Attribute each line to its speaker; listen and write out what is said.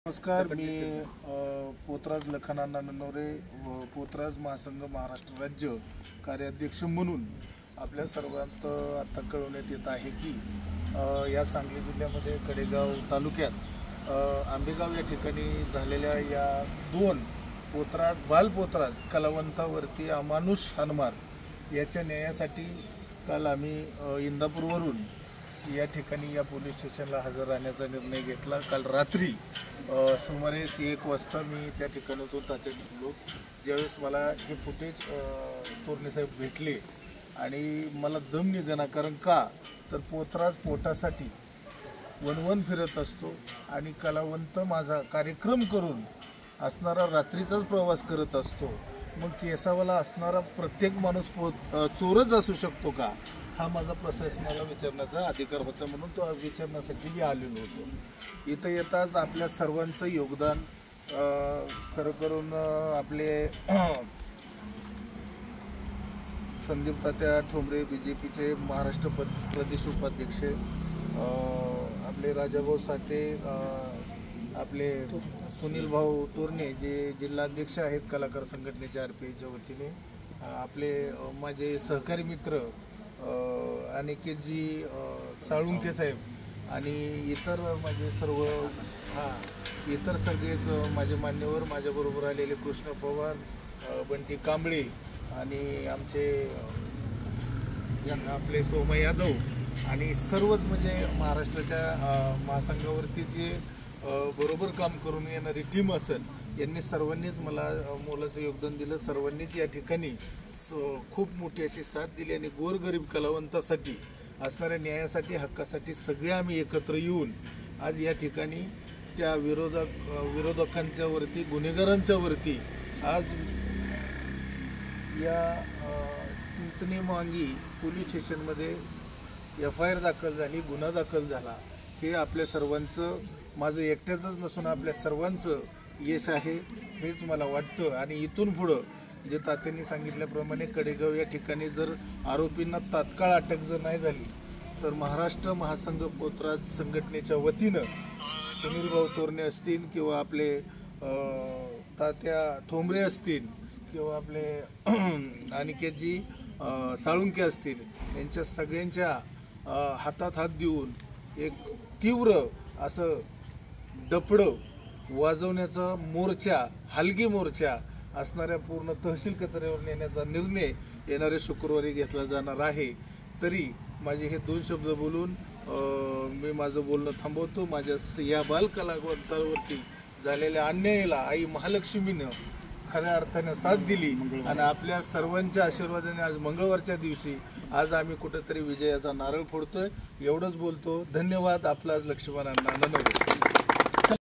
Speaker 1: नमस्कार, मी पोतराज लखनाना ननवरे व पोतराज महासंघ महाराष्ट्र राज्य कार्याध्यक्ष म्हणून आपल्या सर्वांत आता कळवण्यात येत आहे की या सांगली जिल्ह्यामध्ये कडेगाव तालुक्यात आंबेगाव या ठिकाणी झालेल्या या दोन बाल पोतराज कलावंतावरती अमानुष हाणमार याच्या न्यायासाठी काल आम्ही इंदापूरवरून या ठिकाणी या पोलीस स्टेशनला हजर राहण्याचा निर्णय घेतला। काल रात्री सुमारे 1 वाजता मी त्या ठिकाणातून तात्या निघालो। ज्यावेळेस मला हे फुटेज तोरणे साहेब भेटले आणि मला दम निघाला, कारण का तर पोतराज पोटासाठी वनवन फिरत असतो आणि कलावंत माझा कार्यक्रम करून असणारा रात्रीचाच प्रवास करत असतो। मग केसावाला असणारा प्रत्येक माणूस चोरच असू शकतो का, हा माझा प्रशासनाला विचारण्याचा अधिकार होता, म्हणून तो विचारण्यासाठी मी आलेलो होतो। इथं येताच आपल्या सर्वांचं योगदान खरं करून आपले संदीप तात्या ठोंबरे बीजेपीचे महाराष्ट्र प्रदेश उपाध्यक्ष, आपले राजाभाऊ साठे, आपले सुनील भाऊ तोरणे जे जिल्हाध्यक्ष आहेत कलाकार संघटनेच्या आरपीआयच्या वतीने, आपले माझे सहकारी मित्र अनिकेतजी साळुंके साहेब आणि इतर माझे सर्व इतर सगळेच माझे मान्यवर, माझ्याबरोबर आलेले कृष्ण पवार, बंटी कांबळे आणि आमचे आपले सोमा यादव आणि सर्वच म्हणजे महाराष्ट्राच्या महासंघावरती जे बरोबर काम करून येणारी टीम असेल, यांनी सर्वांनीच मला मोलाचं योगदान दिलं। सर्वांनीच या ठिकाणी खूप मोठी अशी साथ दिली आणि गोरगरीब कलावंतासाठी असणाऱ्या न्यायासाठी, हक्कासाठी सगळे आम्ही एकत्र येऊन आज या ठिकाणी त्या विरोधकांच्या वरती, गुन्हेगारांच्या वरती आज या चिंचणी मांगी पोलीस स्टेशनमध्ये FIR दाखल झाली, गुन्हा दाखल झाला। हे आपल्या सर्वांचं, माझं एकट्याचंच नसून आपल्या सर्वांचं यश आहे हेच मला वाटतं। आणि इथून पुढं जे तात्यांनी सांगितल्याप्रमाणे कडेगाव या ठिकाणी जर आरोपींना तात्काळ अटक जर नाही झाली तर महाराष्ट्र महासंघ पोतराज संघटनेच्या वतीनं सुनील भाऊ तोरणे असतील किंवा आपले तात्या ठोंबरे असतील किंवा आपले अनिकेतजी साळुंके असतील, यांच्या सगळ्यांच्या हातात हात देऊन एक तीव्र असं डफडं वाजवण्याचा मोर्चा, हलगी मोर्चा असणाऱ्या पूर्ण तहसील कचऱ्यावर नेण्याचा निर्णय येणाऱ्या शुक्रवारी घेतला जाणार आहे। तरी माझे हे 2 शब्द बोलून मी माझं बोलणं थांबवतो। माझ्या या बाल कलावंतावरती झालेल्या अन्यायाला आई महालक्ष्मीनं खऱ्या अर्थाने साथ दिली आणि आपल्या सर्वांच्या आशीर्वादाने आज मंगळवारच्या दिवशी आज आम्ही कुठेतरी विजयाचा नारळ फोडतोय। एवढंच बोलतो। धन्यवाद। आपला आज लक्ष्मण अण्णा ननवरे।